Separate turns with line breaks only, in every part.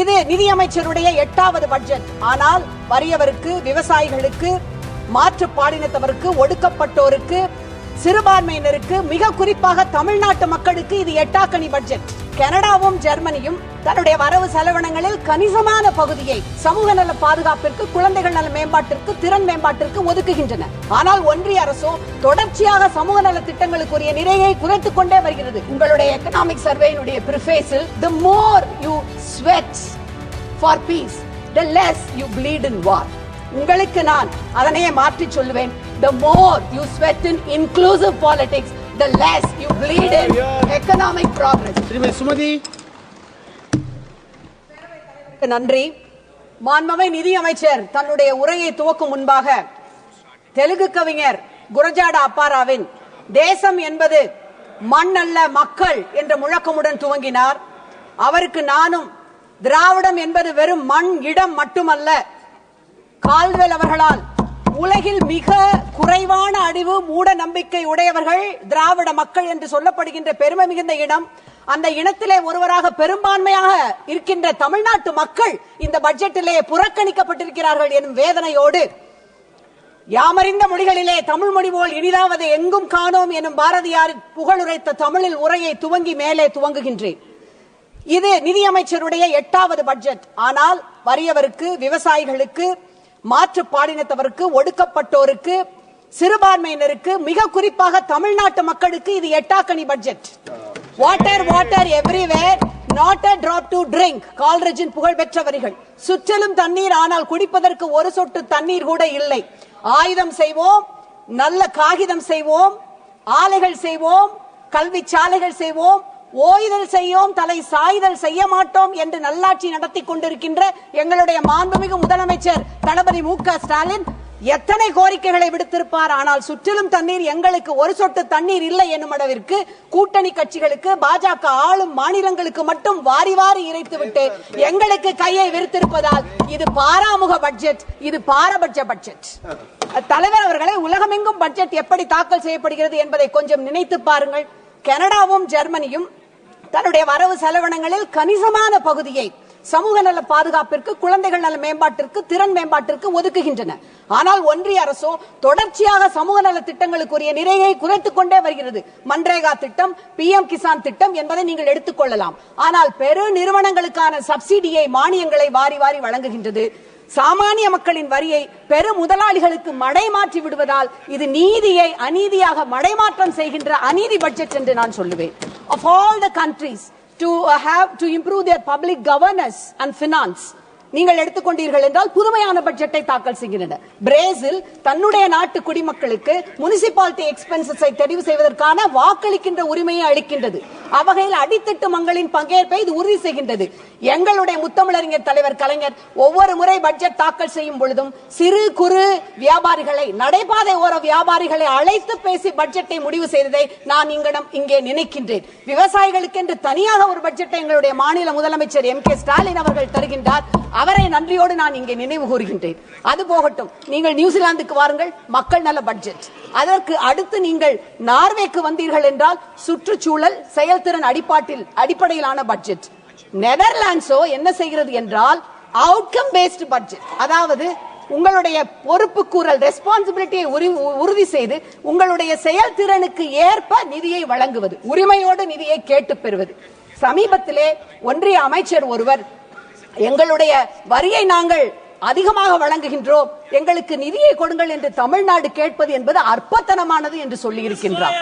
இது நிதியமைச்சருடைய 8வது பட்ஜெட். ஆனால் வறியவருக்கு, விவசாயிகளுக்கு, மாற்று பாலினத்தவருக்கு, ஒடுக்கப்பட்டோருக்கு, சிறுபான்மையினருக்கு, மிக குறிப்பாக தமிழ்நாட்டு மக்களுக்கு இது எட்டாக்கணி பட்ஜெட். கனடாவும் ஜெர்மனியும் தன்னுடைய வரவு செலவினங்களில் கணிசமான பகுதியை சமூக நல பாதுகாப்பிற்கு, குழந்தைகள் நல மேம்பாட்டிற்கு, திறன் மேம்பாட்டிற்கு ஒதுக்குகின்றன. ஆனால் ஒன்றிய அரசோ தொடர்ச்சியாக சமூக நல திட்டங்களுக்குரிய நிறையை குறைத்துக் கொண்டே வருகிறது. உங்களுடைய economic சர்வேயினுடைய பிரிஃபேஸில் the more you sweat for peace, the less you bleed in war. உங்களுக்கு நான் அதனையே மாற்றி சொல்லுவேன். The more you sweat in inclusive politics, the less you bleed in economic progress.
Sumathi,
நன்றி. மாண்புமிகு நிதி அமைச்சர் தன்னுடைய உரையை துவக்கும் முன்பாக தெலுங்கு கவிஞர் குரஜாட அப்பாராவின் தேசம் என்பது மண் அல்ல மக்கள் என்ற முழக்கமுடன் துவங்கினார். அவருக்கு நானும் திராவிடம் என்பது வெறும் மண், இடம் மட்டுமல்ல, கால்வெல் அவர்களால் உலகில் மிக குறைவான அறிவு, மூட நம்பிக்கை உடையவர்கள் திராவிட மக்கள் என்று சொல்லப்படுகின்ற பெருமை மிகுந்த இனம், அந்த இனத்திலே ஒருவராக பெரும்பான்மையாக இருக்கின்ற தமிழ்நாட்டு மக்கள் இந்த பட்ஜெட்டிலே புறக்கணிக்கப்பட்டிருக்கிறார்கள் எனும் வேதனையோடு, யாமறிந்த மொழிகளிலே தமிழ் மொழி போல் இனிதாவது எங்கும் காணோம் எனும் பாரதியார் புகழுரைத்த தமிழில் உரையை துவங்கி மேலே துவங்குகின்றேன். இது நிதியமைச்சருடைய 8வது பட்ஜெட். ஆனால் வறியவருக்கு, விவசாயிகளுக்கு, மாற்று பாலினத்தவருக்கு, ஒடுக்கப்பட்டோருக்கு, சிறுபான்மையினருக்கு, மிக குறிப்பாக தமிழ்நாட்டு மக்களுக்கு இது எட்டாக்கணி budget. Water water everywhere, not a drop to drink, கால்ரஜின் புகழ்பெற்ற வரிகள். சுற்றிலும் தண்ணீர், ஆனால் குடிப்பதற்கு ஒரு சொட்டு தண்ணீர் கூட இல்லை. ஆயுதம் செய்வோம், நல்ல காகிதம் செய்வோம், ஆலைகள் செய்வோம், கல்வி சாலைகள் செய்வோம், ஓய்தல் செய்யோம், தலை சாய்தல் செய்ய மாட்டோம் என்று நல்லாட்சி நடத்தி கொண்டிருக்கின்ற எங்களுடைய மாண்புமிகு முதலமைச்சர் தளபதி மு.க. ஸ்டாலின் எத்தனை கோரிக்கைகளை விடுத்திருப்பார். ஆனால் சுற்றிலும் தண்ணீர், எங்களுக்கு ஒரு சொட்டு தண்ணீர் இல்லை என்னும் அளவிற்கு கூட்டணி கட்சிகளுக்கு, பாஜக ஆளும் மாநிலங்களுக்கு மட்டும் வாரி வாரி இறைத்துவிட்டு எங்களுக்கு கையை விரித்திருப்பதால் இது பாராமுக பட்ஜெட், இது பாரபட்ச பட்ஜெட். தலைவர் அவர்களை, உலகமெங்கும் பட்ஜெட் எப்படி தாக்கல் செய்யப்படுகிறது என்பதை கொஞ்சம் நினைத்து பாருங்கள். கனடாவும் ஜெர்மனியும் தன்னுடைய வரவு செலவினங்களில் கணிசமான பகுதியை சமூக நல பாதுகாப்பிற்கு, குழந்தைகள் நல மேம்பாட்டிற்கு, திறன் மேம்பாட்டிற்கு ஒதுக்குகின்றன. ஆனால் ஒன்றிய அரசோ தொடர்ச்சியாக சமூக நல திட்டங்களுக்குரிய நிறையை குறைத்துக் கொண்டே வருகிறது. மன்ரேகா திட்டம், PM கிசான் திட்டம் என்பதை நீங்கள் எடுத்துக்கொள்ளலாம். ஆனால் பெரு நிறுவனங்களுக்கான சப்சிடியை, மானியங்களை வாரி வாரி வழங்குகின்றது. சாமானிய மக்களின் வரியை பெரு முதலாளிகளுக்கு மடைமாற்றி விடுவதால் இது நீதியை அநீதியாக மடைமாற்றம் செய்கின்ற அநீதி பட்ஜெட் என்று நான் சொல்லுவேன். Of all the countries to improve their public governance and finance, நீங்கள் எடுத்துக்கொண்டீர்கள் என்றால் புதுமையான பட்ஜெட்டை தாக்கல் செய்கின்றன. பிரேசில் தன்னுடைய நாட்டு குடிமக்களுக்கு முனிசிபாலிட்டி எக்ஸ்பென்சஸை தெரிவு செய்வதற்கான வாக்களிக்கின்ற உரிமையை அளிக்கின்றது. அவ்வகையில் அடித்தட்டு மக்களின் பங்கேற்பை இது உறுதி செய்கின்றது. எங்களுடைய முத்தமிழறிஞர் தலைவர் கலைஞர் ஒவ்வொரு முறை பட்ஜெட் தாக்கல் செய்யும் பொழுதும் சிறு குறு வியாபாரிகளை, நடைபாதை ஓர வியாபாரிகளை அழைத்து பேசி பட்ஜெட்டை முடிவு செய்ததை நான் இங்கே நினைக்கின்றேன். விவசாயிகளுக்கு என்று தனியாக ஒரு பட்ஜெட்டை எங்களுடைய மாநில முதலமைச்சர் M.K. ஸ்டாலின் அவர்கள் தருகின்றார். அவரை நன்றியோடு நான் இங்கே நினைவு கூறுகின்றேன். அது போகட்டும், நீங்கள் நியூசிலாந்துக்கு வாருங்கள், மக்கள் நல பட்ஜெட். அதற்கு அடுத்து நீங்கள் நார்வேக்கு வந்தீர்கள் என்றால் சுற்றுச்சூழல், செயல்திறன் அடிப்படையிலான பட்ஜெட். நெதர்லாண்ட்ஸோ என்ன செய்கிறது என்றால் அவுட்கம் பேஸ்ட் பட்ஜெட். அதாவது உங்களுடைய பொறுப்பு கூறல், ரெஸ்பான்சிபிலிட்டியை உறுதி செய்து உங்களுடைய செயல்திறனுக்கு ஏற்ப நிதியை வழங்குவது, உரிமையோடு நிதியை கேட்டு பெறுவது. சமீபத்திலே ஒன்றிய அமைச்சர் ஒருவர், எங்களுடைய வரியை நாங்கள் அதிகமாக வழங்குகின்றோம், எங்களுக்கு நிதியை கொடுங்கள் என்று தமிழ்நாடு கேட்பது என்பது அற்பத்தனமானது என்று சொல்லி இருக்கின்றார்.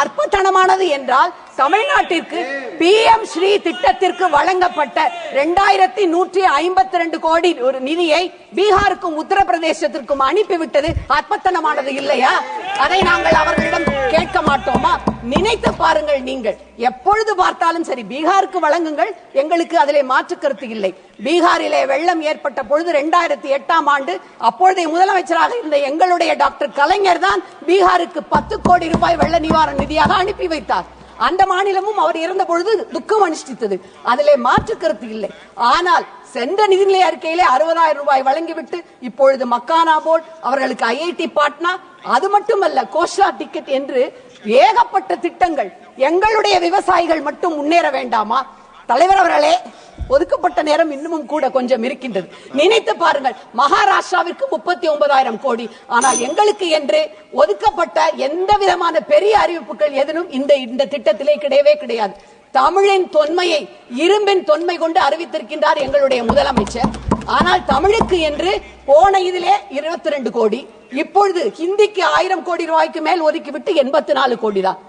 அற்பத்தனமானது என்றால் தமிழ்நாட்டிற்கு PM ஸ்ரீ திட்டத்திற்கு வழங்கப்பட்ட 2152 கோடி ஒரு நிதியை பீகாருக்கும் உத்தரப்பிரதேசத்திற்கும் அனுப்பிவிட்டது அற்பத்தனமானது இல்லையா? அதை நாங்கள் அவர்களிடம் கேட்க மாட்டோமா? நினைத்து பாருங்கள். நீங்கள் எப்பொழுது பார்த்தாலும் சரி, பீகாருக்கு வழங்குங்கள், எங்களுக்கு அதிலே மாற்று கருத்து இல்லை. பீகாரிலே வெள்ளம் ஏற்பட்ட பொழுது 2008ஆம் ஆண்டு அப்பொழுதைய முதலமைச்சராக இருந்த எங்களுடைய டாக்டர் கலைஞர் தான் பீகாருக்கு 10 கோடி ரூபாய் வெள்ள நிவாரண நிதியாக அனுப்பி வைத்தார். அந்த மாநிலமும் அவர் இறந்த பொழுது துக்கம் அனுஷ்டித்தது, அதிலே மாற்று கருத்து இல்லை. ஆனால் சென்ற நிதிநிலை அறிக்கையிலே 60,000 ரூபாய் வழங்கிவிட்டு இப்பொழுது மக்கானா போர்டு, அவர்களுக்கு IIT பாட்னா, அது மட்டுமல்ல கோஸ்லா டிக்கெட் என்று ஏகப்பட்ட திட்டங்கள். எங்களுடைய விவசாயிகள் மட்டும் முன்னேற வேண்டாமா? தலைவர் அவர்களே, ஒதுக்கப்பட்ட நேரம் இன்னமும் கூட கொஞ்சம் இருக்கின்றது. நினைத்து பாருங்கள், மகாராஷ்டிராவிற்கு 39,000 கோடி, ஆனால் எங்களுக்கு என்று ஒதுக்கப்பட்ட எந்த விதமான பெரிய அறிவிப்புகள் எதுவும் இந்த திட்டத்திலே கிடையவே கிடையாது. தமிழின் தொன்மையை இரும்பின் தொன்மை கொண்டு அறிவித்திருக்கின்றார் எங்களுடைய முதலமைச்சர். ஆனால் தமிழுக்கு என்று போன இதிலே 22 கோடி, இப்பொழுது ஹிந்திக்கு 1000 கோடி ரூபாய்க்கு மேல் ஒதுக்கிவிட்டு 84 கோடி தான்.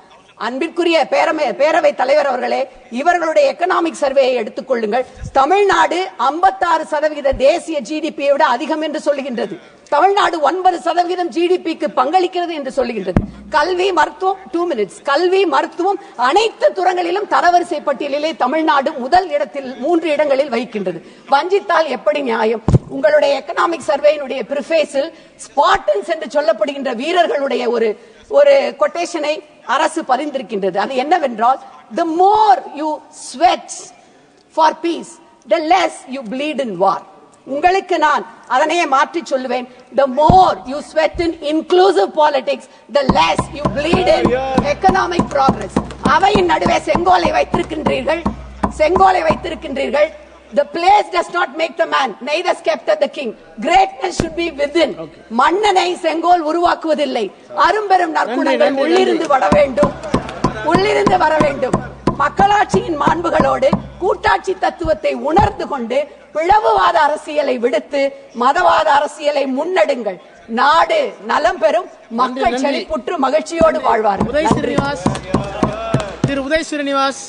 அன்பிற்குரிய பேரவை தலைவர் அவர்களே, இவர்களுடைய எக்கனாமிக் சர்வேயை எடுத்துக் கொள்ளுங்கள். தமிழ்நாடு 56% தேசிய ஜிடிபியை விட அதிகம் என்று சொல்லுகின்றது. தமிழ்நாடு 9% ஜிடிபிக்கு பங்களிக்கிறது என்று சொல்லுகின்றது. கல்வி, மருத்துவம் 2 minutes கல்வி, மருத்துவம் அனைத்து துறைகளிலும் தரவரிசை பட்டியலிலே தமிழ்நாடு முதல் இடத்தில் 3 இடங்களில் வைக்கின்றது. வஞ்சித்தால் எப்படி நியாயம்? உங்களுடைய எக்கனாமிக் சர்வேயினுடைய பிரிஃபேஸில் ஸ்பார்டன்ஸ் என்று சொல்லப்படுகின்ற வீரர்களுடைய ஒரு கொட்டேஷனை அரசு பதிந்திருக்கின்றது. அது என்னவென்றால், the more you sweat for peace, the less you bleed in war. உங்களுக்கு நான் அதனையே மாற்றி சொல்லுவேன், the more you sweat in inclusive politics, the less you bleed in economic progress. அவையின் நடுவே செங்கோலை வைத்திருக்கின்றீர்கள். The place does not make the man, neither scepter the king. Greatness should be within. மன்னனை செங்கோல் உருவாக்குவதில்லை, அரும்பெரும் நற்குணங்கள் உள்ளிருந்து வர வேண்டும். மக்களாட்சியின் மாண்புகளோடு கூட்டாட்சி தத்துவத்தை உணர்ந்து கொண்டு பிளவுவாத அரசியலை விடுத்து மதவாத அரசியலை முன்னெடுங்கள். நாடு நலம் பெறும், மக்கள் செழிப்புற்று மகிழ்ச்சியோடு வாழ்வார்கள்.
திரு உதய் ஸ்ரீனிவாஸ்.